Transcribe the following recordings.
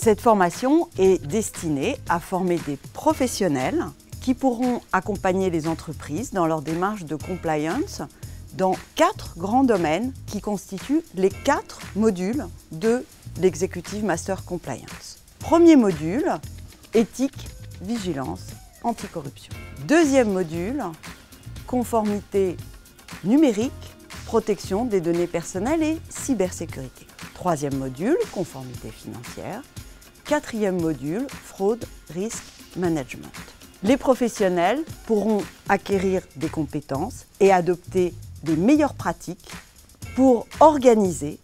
Cette formation est destinée à former des professionnels qui pourront accompagner les entreprises dans leur démarche de compliance dans 4 grands domaines qui constituent les 4 modules de l'Executive Master Compliance. Premier module, éthique, vigilance, anticorruption. Deuxième module, conformité numérique, protection des données personnelles et cybersécurité. Troisième module, conformité financière. Quatrième module, fraude, risque, management. Les professionnels pourront acquérir des compétences et adopter des meilleures pratiques pour organiser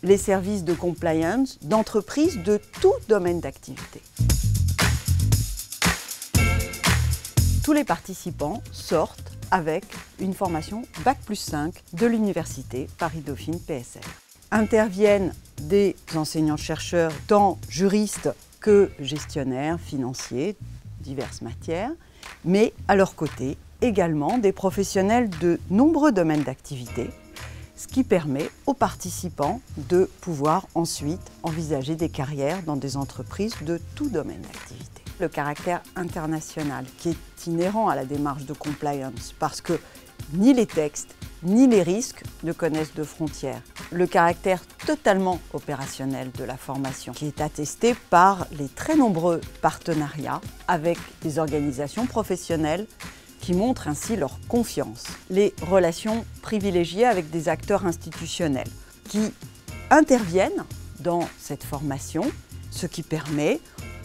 les services de compliance d'entreprises de tout domaine d'activité. Tous les participants sortent avec une formation Bac+5 de l'université Paris-Dauphine PSL. Interviennent des enseignants-chercheurs tant juristes que gestionnaires, financiers, diverses matières, mais à leur côté également des professionnels de nombreux domaines d'activité, ce qui permet aux participants de pouvoir ensuite envisager des carrières dans des entreprises de tout domaine d'activité. Le caractère international qui est inhérent à la démarche de compliance parce que ni les textes ni les risques ne connaissent de frontières. Le caractère totalement opérationnel de la formation qui est attesté par les très nombreux partenariats avec des organisations professionnelles qui montrent ainsi leur confiance. Les relations privilégiées avec des acteurs institutionnels qui interviennent dans cette formation, ce qui permet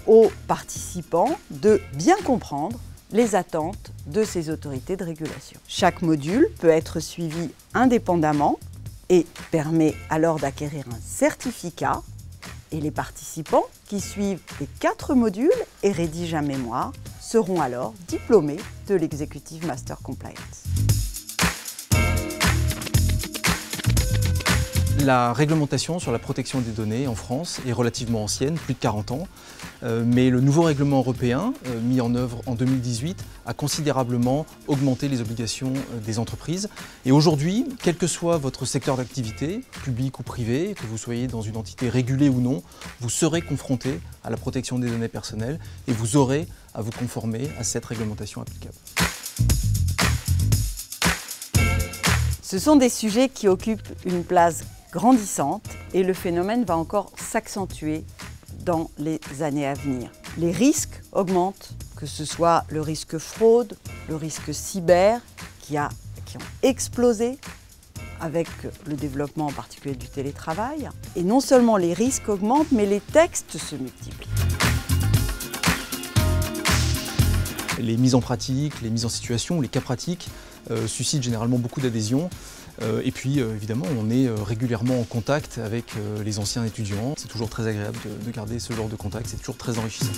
aux participants de bien comprendre les attentes de ces autorités de régulation. Chaque module peut être suivi indépendamment et permet alors d'acquérir un certificat. Et les participants qui suivent les 4 modules et rédigent un mémoire seront alors diplômés de l'Executive Master Compliance. La réglementation sur la protection des données en France est relativement ancienne, plus de 40 ans, mais le nouveau règlement européen, mis en œuvre en 2018, a considérablement augmenté les obligations des entreprises. Et aujourd'hui, quel que soit votre secteur d'activité, public ou privé, que vous soyez dans une entité régulée ou non, vous serez confronté à la protection des données personnelles et vous aurez à vous conformer à cette réglementation applicable. Ce sont des sujets qui occupent une place grandissante et le phénomène va encore s'accentuer dans les années à venir. Les risques augmentent, que ce soit le risque fraude, le risque cyber qui ont explosé avec le développement en particulier du télétravail. Et non seulement les risques augmentent, mais les textes se multiplient. Les mises en pratique, les mises en situation, les cas pratiques suscitent généralement beaucoup d'adhésion. Et puis évidemment, on est régulièrement en contact avec les anciens étudiants. C'est toujours très agréable de garder ce genre de contact, c'est toujours très enrichissant.